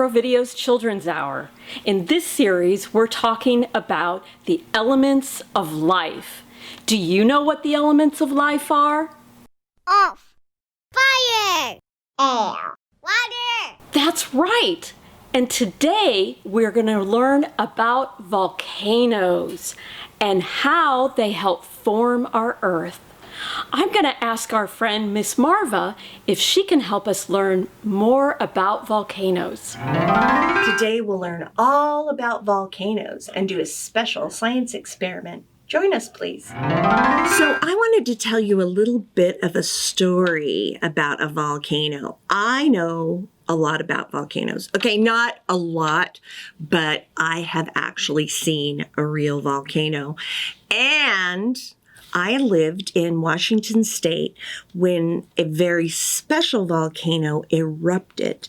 Scarecrow Videos Children's Hour. In this series, we're talking about the elements of life. Do you know what the elements of life are? Earth, fire, air, water. That's right. And today, we're going to learn about volcanoes and how they help form our Earth. I'm going to ask our friend Miss Marva if she can help us learn more about volcanoes. Today we'll learn all about volcanoes and do a special science experiment. Join us, please. So I wanted to tell you a little bit of a story about a volcano. I know a lot about volcanoes. Okay, not a lot, but I have actually seen a real volcano. And I lived in Washington State when a very special volcano erupted.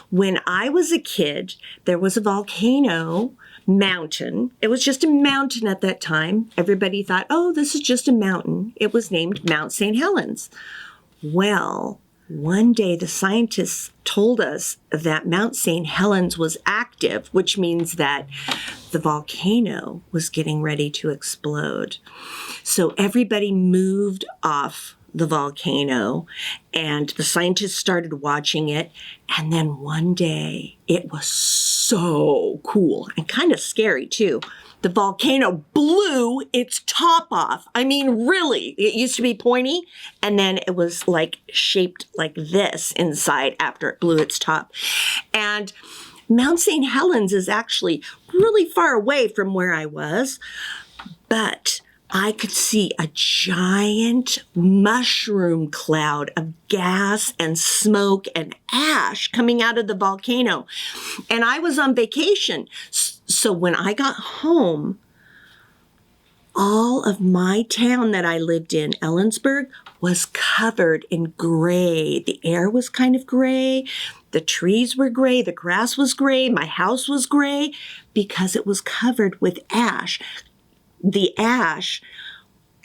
When I was a kid, there was a volcano mountain. It was just a mountain at that time. Everybody thought, oh, this is just a mountain. It was named Mount St. Helens. Well, one day the scientists told us that Mount St. Helens was active, which means that the volcano was getting ready to explode. So everybody moved off the volcano and the scientists started watching it. And then one day it was so cool and kind of scary too. The volcano blew its top off. I mean, really, it used to be pointy and then it was like shaped like this inside after it blew its top. And Mount St. Helens is actually really far away from where I was, but I could see a giant mushroom cloud of gas and smoke and ash coming out of the volcano. And I was on vacation. So when I got home, all of my town that I lived in, Ellensburg, was covered in gray. The air was kind of gray. The trees were gray. The grass was gray. My house was gray because it was covered with ash. The ash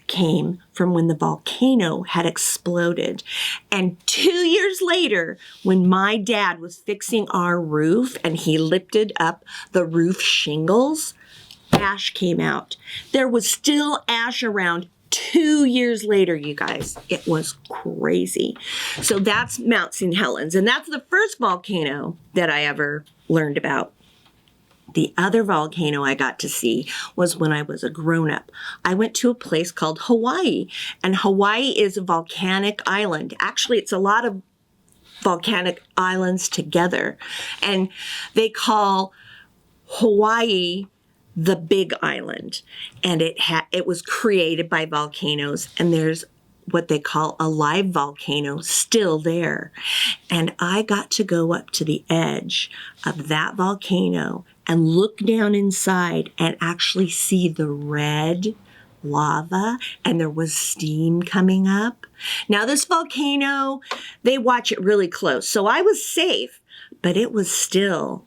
came from when the volcano had exploded. And 2 years later, when my dad was fixing our roof and he lifted up the roof shingles, ash came out. There was still ash around 2 years later, you guys. It was crazy. So that's Mount St. Helens. And that's the first volcano that I ever learned about. The other volcano I got to see was when I was a grown-up. I went to a place called Hawaii, and Hawaii is a volcanic island. Actually, it's a lot of volcanic islands together, and they call Hawaii the Big Island, and it was created by volcanoes, and there's what they call a live volcano still there. And I got to go up to the edge of that volcano and look down inside and actually see the red lava, and there was steam coming up. Now this volcano, they watch it really close. So I was safe, but it was still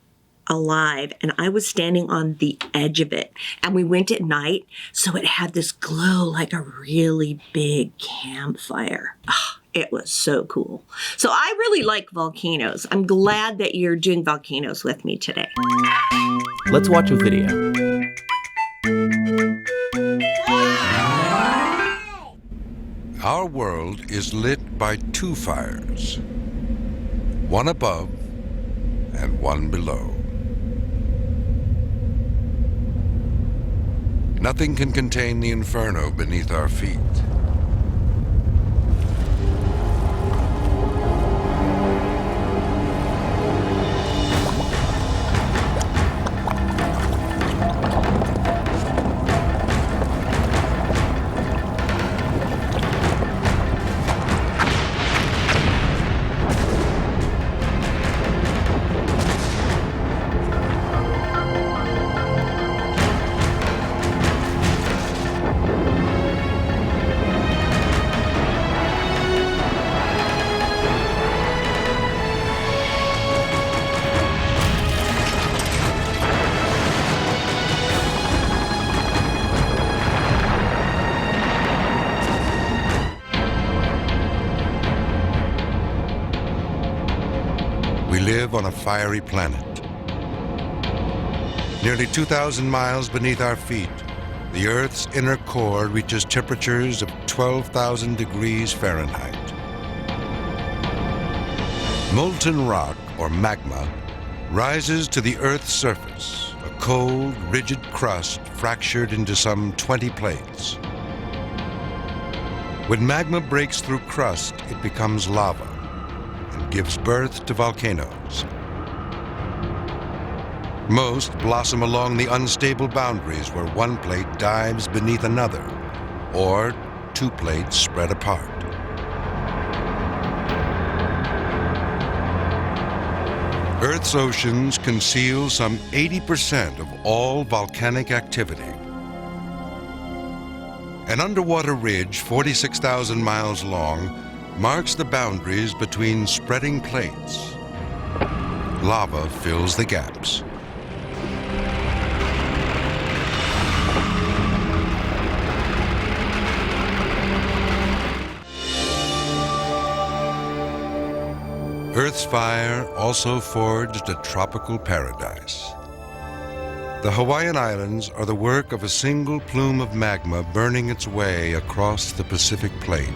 alive, and I was standing on the edge of it. And we went at night, so it had this glow like a really big campfire. Oh, it was so cool. So I really like volcanoes. I'm glad that you're doing volcanoes with me today. Let's watch a video. Our world is lit by two fires, one above and one below. Nothing can contain the inferno beneath our feet. We live on a fiery planet, Nearly 2,000 miles beneath our feet, the Earth's inner core reaches temperatures of 12,000 degrees Fahrenheit. Molten rock, or magma, rises to the Earth's surface, a cold, rigid crust fractured into some 20 plates. When magma breaks through crust, it becomes lava and gives birth to volcanoes. Most blossom along the unstable boundaries where one plate dives beneath another, or two plates spread apart. Earth's oceans conceal some 80% of all volcanic activity. An underwater ridge 46,000 miles long marks the boundaries between spreading plates. Lava fills the gaps. Earth's fire also forged a tropical paradise. The Hawaiian Islands are the work of a single plume of magma burning its way across the Pacific Plate.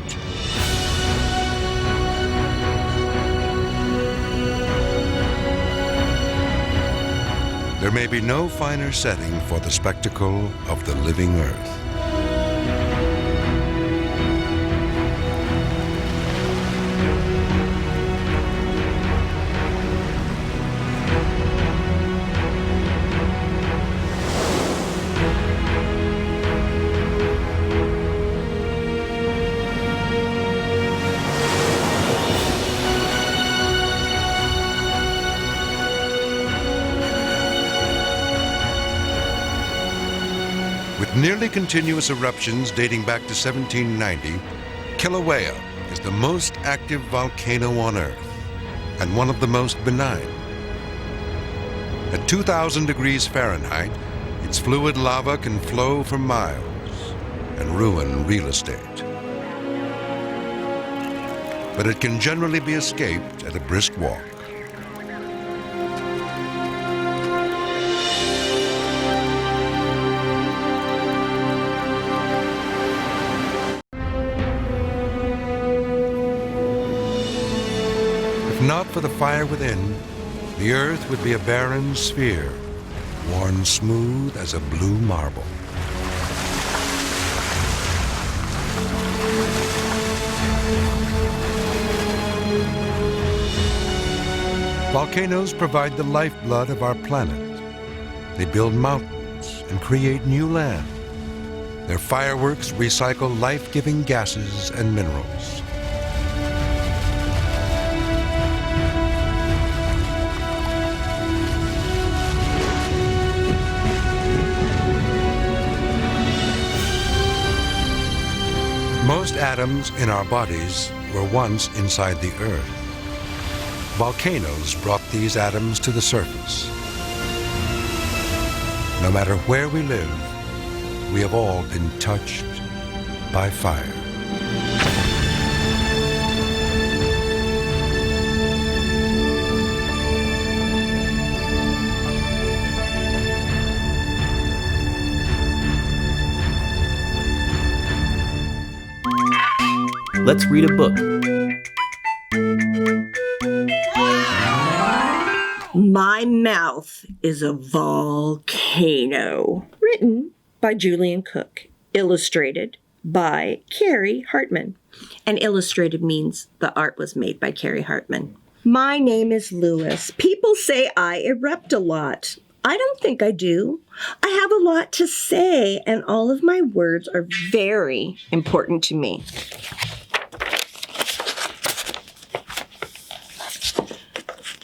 There may be no finer setting for the spectacle of the living Earth. With nearly continuous eruptions dating back to 1790, Kilauea is the most active volcano on Earth and one of the most benign. At 2,000 degrees Fahrenheit, its fluid lava can flow for miles and ruin real estate. But it can generally be escaped at a brisk walk. If not for the fire within, the Earth would be a barren sphere, worn smooth as a blue marble. Volcanoes provide the lifeblood of our planet. They build mountains and create new land. Their fireworks recycle life-giving gases and minerals. Most atoms in our bodies were once inside the Earth. Volcanoes brought these atoms to the surface. No matter where we live, we have all been touched by fire. Let's read a book. My Mouth is a Volcano. Written by Julian Cook. Illustrated by Carrie Hartman. And illustrated means the art was made by Carrie Hartman. My name is Lewis. People say I erupt a lot. I don't think I do. I have a lot to say, and all of my words are very important to me.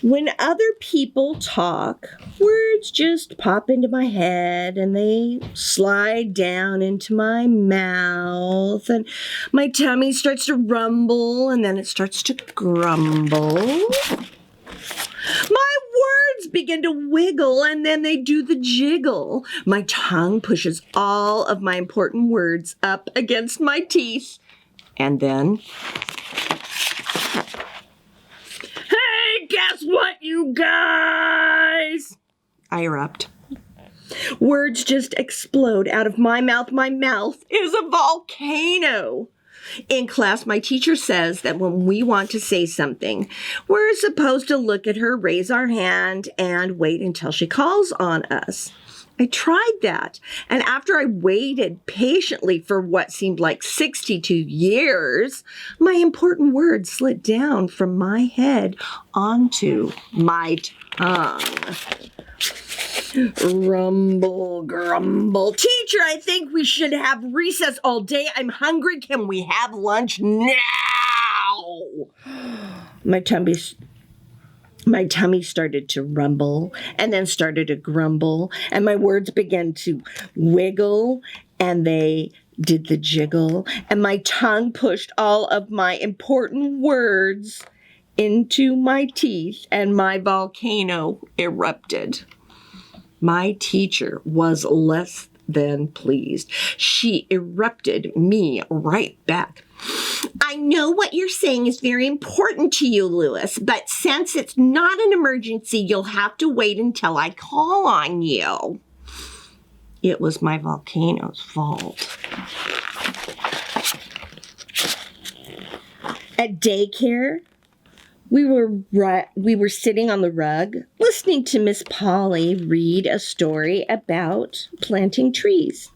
When other people talk, words just pop into my head and they slide down into my mouth and my tummy starts to rumble and then it starts to grumble. My words begin to wiggle and then they do the jiggle. My tongue pushes all of my important words up against my teeth and then... Guess what, you guys? I erupt. Words just explode out of my mouth. My mouth is a volcano. In class, my teacher says that when we want to say something, we're supposed to look at her, raise our hand, and wait until she calls on us. I tried that, and after I waited patiently for what seemed like 62 years, my important words slid down from my head onto my tongue. Rumble, grumble. Teacher, I think we should have recess all day. I'm hungry. Can we have lunch now? My tummy started to rumble and then started to grumble, and my words began to wiggle, and they did the jiggle, and my tongue pushed all of my important words into my teeth, and my volcano erupted. My teacher was less than pleased. She erupted me right back. I know what you're saying is very important to you, Louis, but since it's not an emergency, you'll have to wait until I call on you. It was my volcano's fault. At daycare, we were sitting on the rug, listening to Miss Polly read a story about planting trees.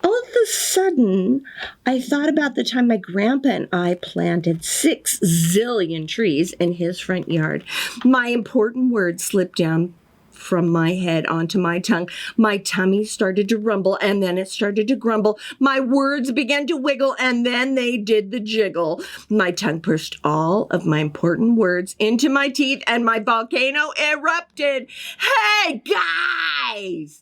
All of a sudden, I thought about the time my grandpa and I planted 6 zillion trees in his front yard. My important words slipped down from my head onto my tongue. My tummy started to rumble, and then it started to grumble. My words began to wiggle, and then they did the jiggle. My tongue pushed all of my important words into my teeth, and my volcano erupted. Hey, guys!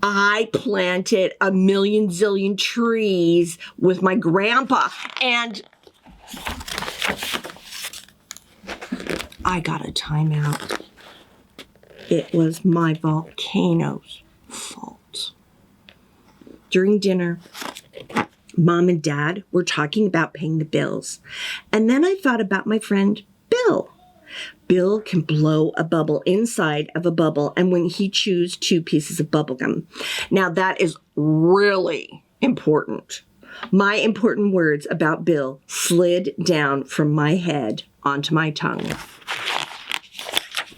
I planted 1,000,000 zillion trees with my grandpa, and I got a timeout. It was my volcano's fault. During dinner, Mom and Dad were talking about paying the bills. And then I thought about my friend Bill. Bill can blow a bubble inside of a bubble, and when he chews 2 pieces of bubble gum. Now that is really important. My important words about Bill slid down from my head onto my tongue.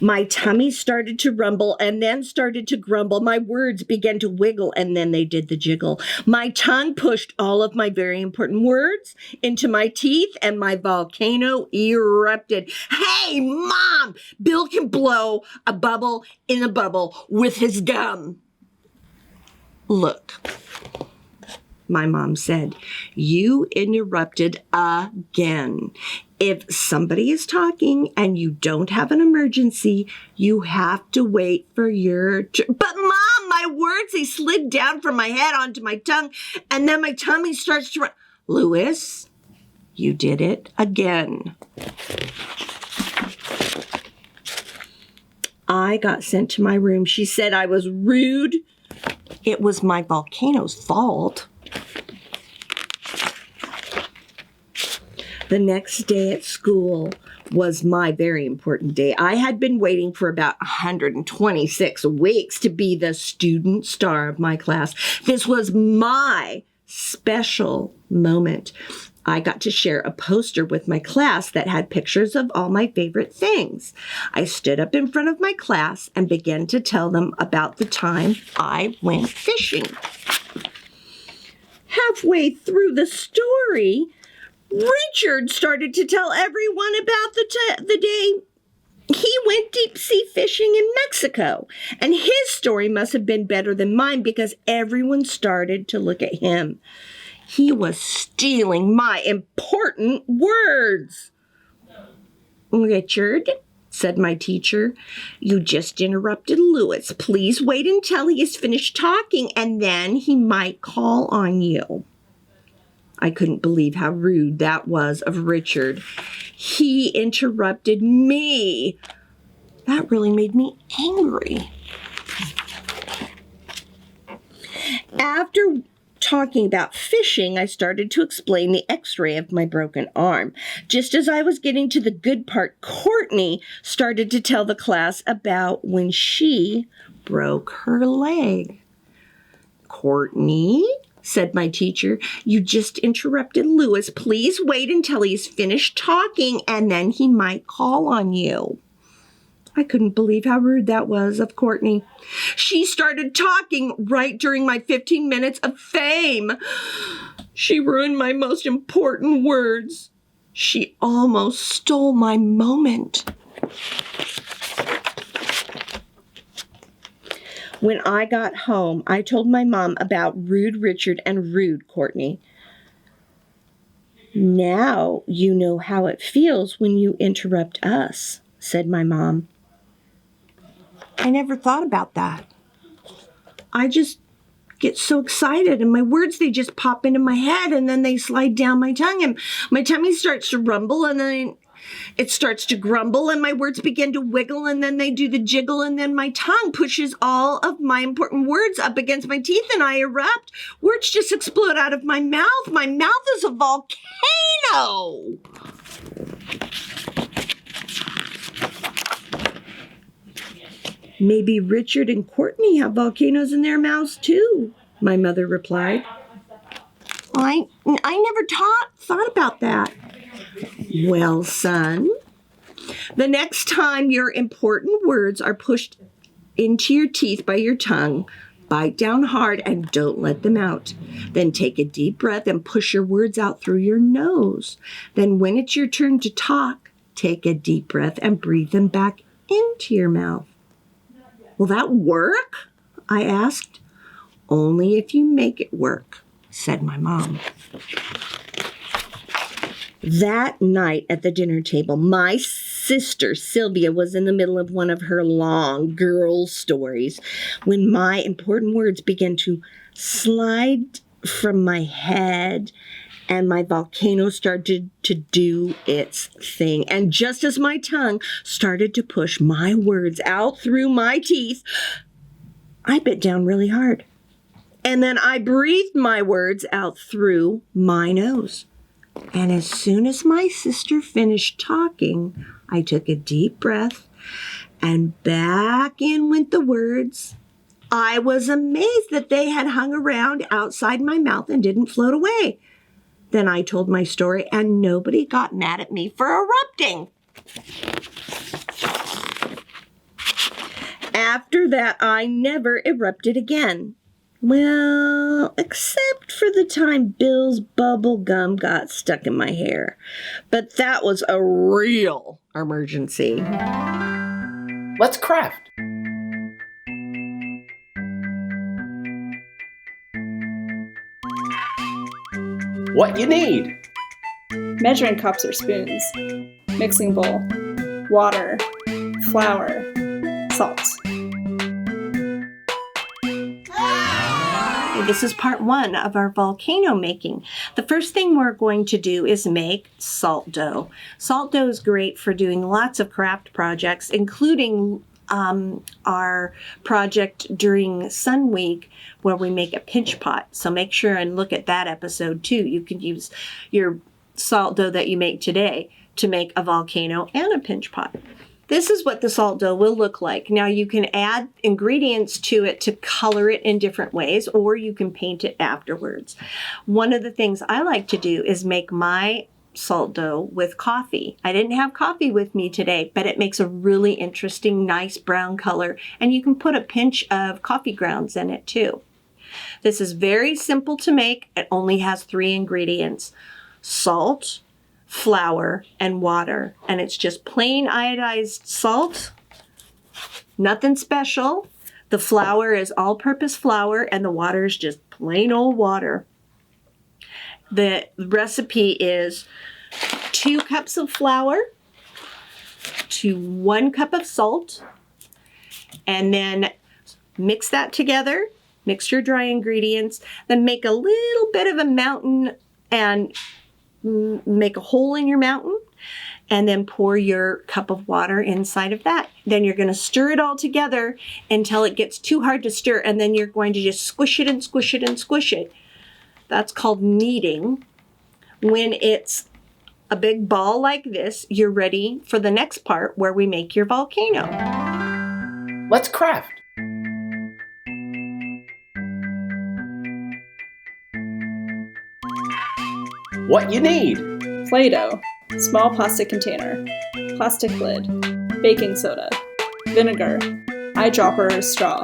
My tummy started to rumble and then started to grumble. My words began to wiggle, and then they did the jiggle. My tongue pushed all of my very important words into my teeth, and my volcano erupted. Hey, Mom! Bill can blow a bubble in a bubble with his gum. Look, my mom said, you interrupted again. If somebody is talking and you don't have an emergency, you have to wait for your turn. But Mom, my words, they slid down from my head onto my tongue, and then my tummy starts to run. Louis, you did it again. I got sent to my room. She said I was rude. It was my volcano's fault. The next day at school was my very important day. I had been waiting for about 126 weeks to be the student star of my class. This was my special moment. I got to share a poster with my class that had pictures of all my favorite things. I stood up in front of my class and began to tell them about the time I went fishing. Halfway through the story, Richard started to tell everyone about the day he went deep-sea fishing in Mexico. And his story must have been better than mine because everyone started to look at him. He was stealing my important words. Richard, said my teacher, you just interrupted Louis. Please wait until he is finished talking, and then he might call on you. I couldn't believe how rude that was of Richard. He interrupted me. That really made me angry. After talking about fishing, I started to explain the x-ray of my broken arm. Just as I was getting to the good part, Courtney started to tell the class about when she broke her leg. Courtney, said my teacher, you just interrupted Lewis. Please wait until he's finished talking and then he might call on you. I couldn't believe how rude that was of Courtney. She started talking right during my 15 minutes of fame. She ruined my most important words. She almost stole my moment. When I got home, I told my mom about Rude Richard and Rude Courtney. Now you know how it feels when you interrupt us, said my mom. I never thought about that. I just get so excited and my words, they just pop into my head and then they slide down my tongue and my tummy starts to rumble and then it starts to grumble and my words begin to wiggle and then they do the jiggle and then my tongue pushes all of my important words up against my teeth and I erupt. Words just explode out of my mouth. My mouth is a volcano. Maybe Richard and Courtney have volcanoes in their mouths too, my mother replied. I never thought about that. Well, son, the next time your important words are pushed into your teeth by your tongue, bite down hard and don't let them out. Then take a deep breath and push your words out through your nose. Then when it's your turn to talk, take a deep breath and breathe them back into your mouth. Will that work? I asked. Only if you make it work, said my mom. That night at the dinner table, my sister Sylvia was in the middle of one of her long girl stories when my important words began to slide from my head and my volcano started to do its thing. And just as my tongue started to push my words out through my teeth, I bit down really hard. And then I breathed my words out through my nose. And as soon as my sister finished talking, I took a deep breath and back in went the words. I was amazed that they had hung around outside my mouth and didn't float away. Then I told my story and nobody got mad at me for erupting. After that, I never erupted again. Well, except for the time Bill's bubble gum got stuck in my hair. But that was a real emergency. Let's craft. What you need? Measuring cups or spoons, mixing bowl, water, flour, salt. This is part 1 of our volcano making. The first thing we're going to do is make salt dough. Salt dough is great for doing lots of craft projects, including our project during Sun Week where we make a pinch pot. So make sure and look at that episode too. You can use your salt dough that you make today to make a volcano and a pinch pot. This is what the salt dough will look like. Now you can add ingredients to it to color it in different ways, or you can paint it afterwards. One of the things I like to do is make my salt dough with coffee. I didn't have coffee with me today, but it makes a really interesting, nice brown color, and you can put a pinch of coffee grounds in it too. This is very simple to make. It only has 3 ingredients: salt, flour, and water. And it's just plain iodized salt, nothing special. The flour is all-purpose flour, and the water is just plain old water. The recipe is 2 cups of flour to 1 cup of salt, and then mix that together. Mix your dry ingredients, then make a little bit of a mountain and make a hole in your mountain, and then pour your cup of water inside of that. Then you're going to stir it all together until it gets too hard to stir, and then you're going to just squish it and squish it and squish it. That's called kneading. When it's a big ball like this, you're ready for the next part where we make your volcano. Let's craft. What you need? Play-Doh, small plastic container, plastic lid, baking soda, vinegar, eyedropper or straw,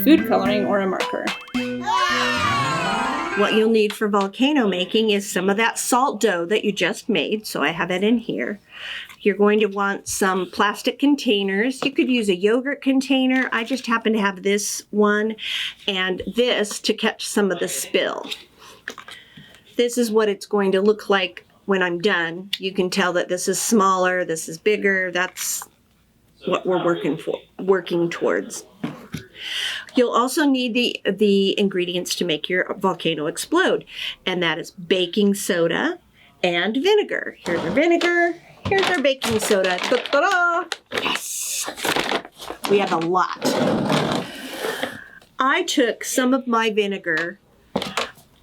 food coloring or a marker. What you'll need for volcano making is some of that salt dough that you just made, so I have it in here. You're going to want some plastic containers. You could use a yogurt container. I just happen to have this one and this to catch some of the spill. This is what it's going to look like when I'm done. You can tell that this is smaller, this is bigger. That's what we're working towards. You'll also need the ingredients to make your volcano explode, and that is baking soda and vinegar. Here's our vinegar, here's our baking soda. Ta-da! Yes! We have a lot. I took some of my vinegar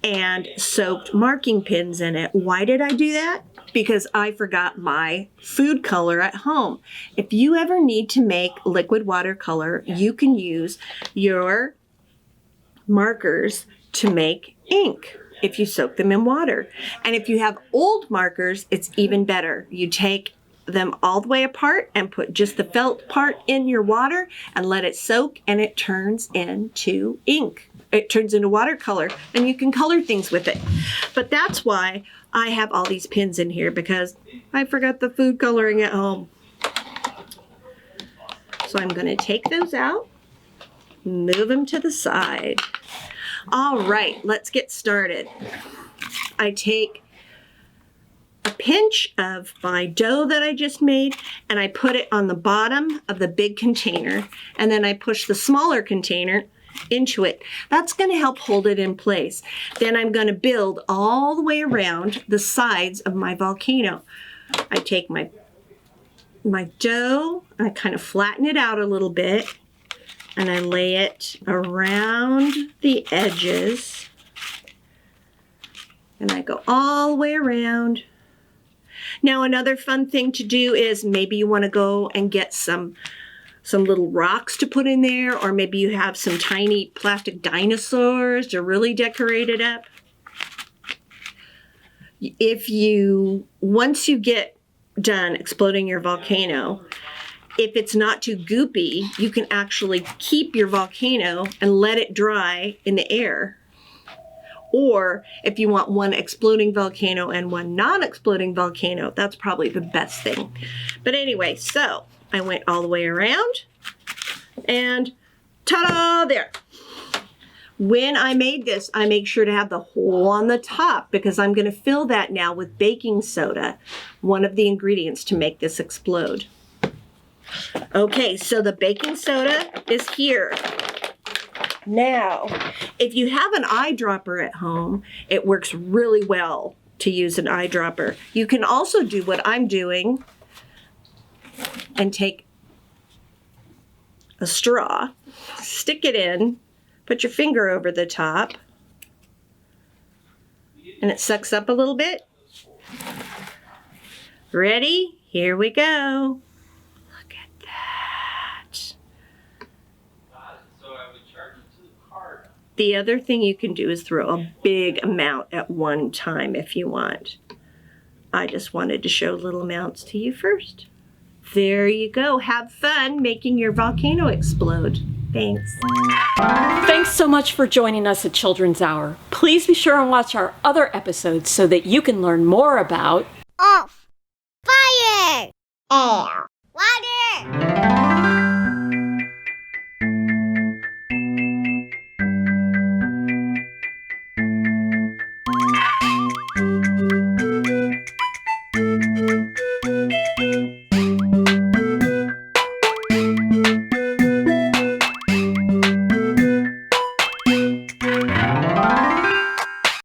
and soaked marking pins in it. Why did I do that? Because I forgot my food color at home. If you ever need to make liquid watercolor, you can use your markers to make ink if you soak them in water. And if you have old markers, it's even better. You take them all the way apart and put just the felt part in your water and let it soak, and it turns into ink. It turns into watercolor, and you can color things with it. But that's why I have all these pins in here, because I forgot the food coloring at home. So I'm going to take those out, move them to the side. All right, let's get started. I take a pinch of my dough that I just made, and I put it on the bottom of the big container, and then I push the smaller container into it. That's going to help hold it in place. Then I'm going to build all the way around the sides of my volcano. I take my dough, and I kind of flatten it out a little bit, and I lay it around the edges, and I go all the way around. Now, another fun thing to do is maybe you want to go and get some little rocks to put in there, or maybe you have some tiny plastic dinosaurs to really decorate it up. Once you get done exploding your volcano, if it's not too goopy, you can actually keep your volcano and let it dry in the air. Or if you want one exploding volcano and one non-exploding volcano, that's probably the best thing. But anyway, so I went all the way around, and ta-da, there. When I made this, I make sure to have the hole on the top, because I'm going to fill that now with baking soda, one of the ingredients to make this explode. Okay, so the baking soda is here. Now, if you have an eyedropper at home, it works really well to use an eyedropper. You can also do what I'm doing and take a straw, stick it in, put your finger over the top, and it sucks up a little bit. Ready? Here we go. Look at that. The other thing you can do is throw a big amount at one time if you want. I just wanted to show little amounts to you first. There you go. Have fun making your volcano explode. Thanks. Thanks so much for joining us at Children's Hour. Please be sure and watch our other episodes so that you can learn more about Off. Fire. Air. Water.